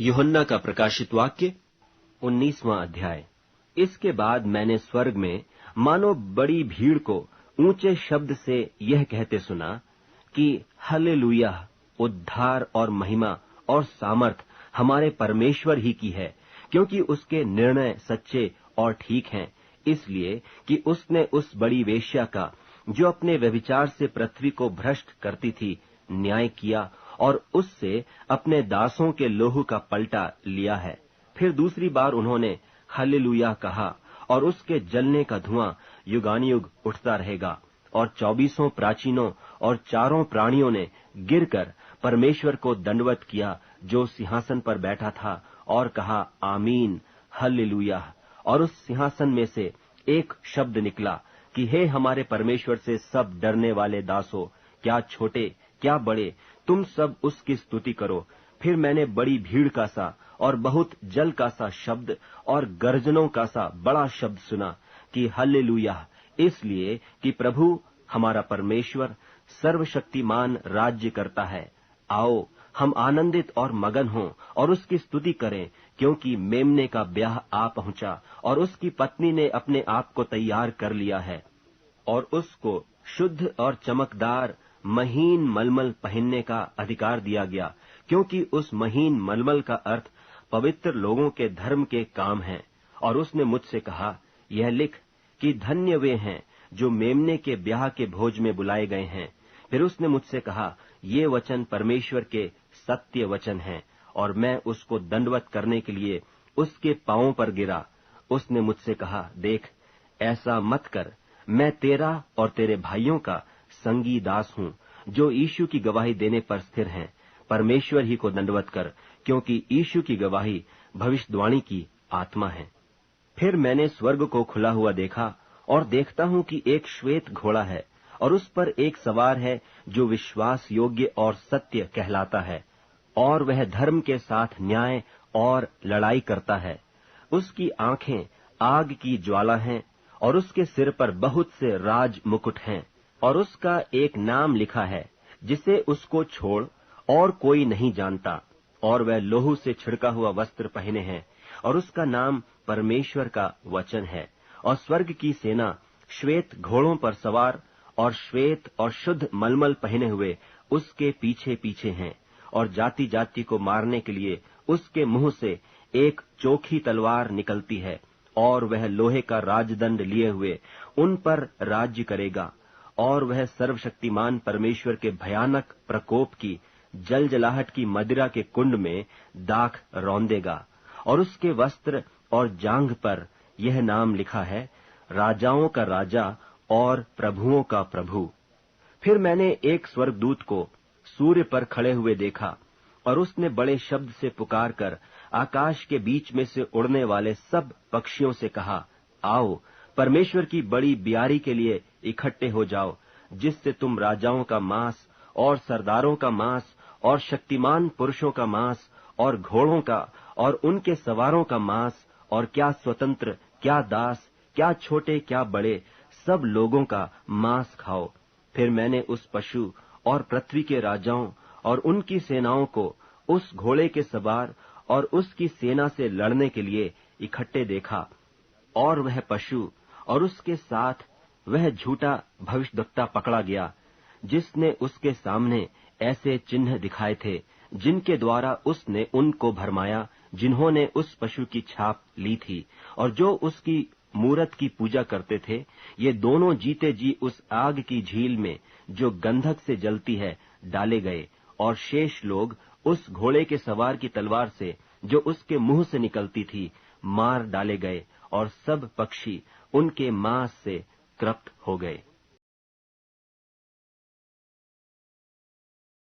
यूहन्ना का प्रकाशित वाक्य 19वां अध्याय। इसके बाद मैंने स्वर्ग में मानो बड़ी भीड़ को ऊंचे शब्द से यह कहते सुना कि हालेलुया, उद्धार और महिमा और सामर्थ हमारे परमेश्वर ही की है, क्योंकि उसके निर्णय सच्चे और ठीक हैं, इसलिए कि उसने उस बड़ी वेश्या का, जो अपने व्यभिचार से पृथ्वी को भ्रष्ट करती थी, न्याय किया और उससे अपने दासों के लोहू का पलटा लिया है। फिर दूसरी बार उन्होंने हालेलुया कहा और उसके जलने का धुआं युगानुयुग उठता रहेगा। और 24 प्राचीनों और 4 प्राणियों ने गिरकर परमेश्वर को दंडवत किया जो सिंहासन पर बैठा था, और कहा, आमीन, हालेलुया। और उस सिंहासन में से एक शब्द निकला कि हे हमारे परमेश्वर से सब डरने वाले दासों, क्या छोटे क्या बड़े, तुम सब उसकी स्तुति करो। फिर मैंने बड़ी भीड़ का सा और बहुत जल का सा शब्द और गर्जनों का सा बड़ा शब्द सुना कि हालेलुया, इसलिए कि प्रभु हमारा परमेश्वर सर्वशक्तिमान राज्य करता है। आओ हम आनंदित और मगन हों और उसकी स्तुति करें, क्योंकि मेमने का ब्याह आ पहुंचा और उसकी पत्नी ने अपने आप को तैयार कर लिया है। और उसको शुद्ध और चमकदार महीन मलमल पहनने का अधिकार दिया गया, क्योंकि उस महीन मलमल का अर्थ पवित्र लोगों के धर्म के काम है। और उसने मुझसे कहा, यह लिख कि धन्य वे हैं जो मेमने के ब्याह के भोज में बुलाए गए हैं। फिर उसने मुझसे कहा, ये वचन परमेश्वर के सत्य वचन हैं। और मैं उसको दंडवत करने के लिए उसके पांवों पर गिरा। उसने मुझसे कहा, देख, ऐसा मत कर, मैं तेरा और तेरे भाइयों का संगी दास हूँ, जो यीशु की गवाही देने पर स्थिर हैं। परमेश्वर ही को दंडवत कर, क्योंकि यीशु की गवाही भविष्यवाणी की आत्मा है। फिर मैंने स्वर्ग को खुला हुआ देखा, और देखता हूँ कि एक श्वेत घोड़ा है, और उस पर एक सवार है जो विश्वास योग्य और सत्य कहलाता है, और वह धर्म के साथ न्याय और लड़ाई करता है। उसकी आंखें आग की ज्वाला हैं, और उसके सिर पर बहुत से राज मुकुट हैं। और उसका एक नाम लिखा है जिसे उसको छोड़ और कोई नहीं जानता, और वह लोहू से छिड़का हुआ वस्त्र पहने हैं, और उसका नाम परमेश्वर का वचन है। और स्वर्ग की सेना श्वेत घोड़ों पर सवार और श्वेत और शुद्ध मलमल पहने हुए उसके पीछे पीछे हैं। और जाति जाति को मारने के लिए उसके मुंह से एक चोखी तलवार निकलती है, और वह लोहे का राजदंड लिए हुए उन पर राज्य करेगा। और वह सर्वशक्तिमान परमेश्वर के भयानक प्रकोप की जलजलाहट की मदिरा के कुंड में दाख रौंदेगा। और उसके वस्त्र और जांघ पर यह नाम लिखा है, राजाओं का राजा और प्रभुओं का प्रभु। फिर मैंने एक स्वर्गदूत को सूर्य पर खड़े हुए देखा, और उसने बड़े शब्द से पुकार कर आकाश के बीच में से उड़ने वाले सब पक्षियों से कहा, आओ परमेश्वर की बड़ी ब्यारी के लिए इकट्ठे हो जाओ, जिससे तुम राजाओं का मांस और सरदारों का मांस और शक्तिमान पुरुषों का मांस और घोड़ों का और उनके सवारों का मांस, और क्या स्वतंत्र क्या दास क्या छोटे क्या बड़े, सब लोगों का मांस खाओ। फिर मैंने उस पशु और पृथ्वी के राजाओं और उनकी सेनाओं को उस घोड़े के सवार और उसकी सेना से लड़ने के लिए इकट्ठे देखा। और वह पशु और उसके साथ वह झूठा भविष्यद्वक्ता पकड़ा गया, जिसने उसके सामने ऐसे चिन्ह दिखाए थे, जिनके द्वारा उसने उनको भरमाया जिन्होंने उस पशु की छाप ली थी, और जो उसकी मूरत की पूजा करते थे। ये दोनों जीते जी उस आग की झील में जो गंधक से जलती है डाले गए, और शेष लोग उस घोड़े के सवार की तलवार से जो उसके मुंह से निकलती थी मार डाले गए, और सब पक्षी उनके मांस से तृप्त हो गए।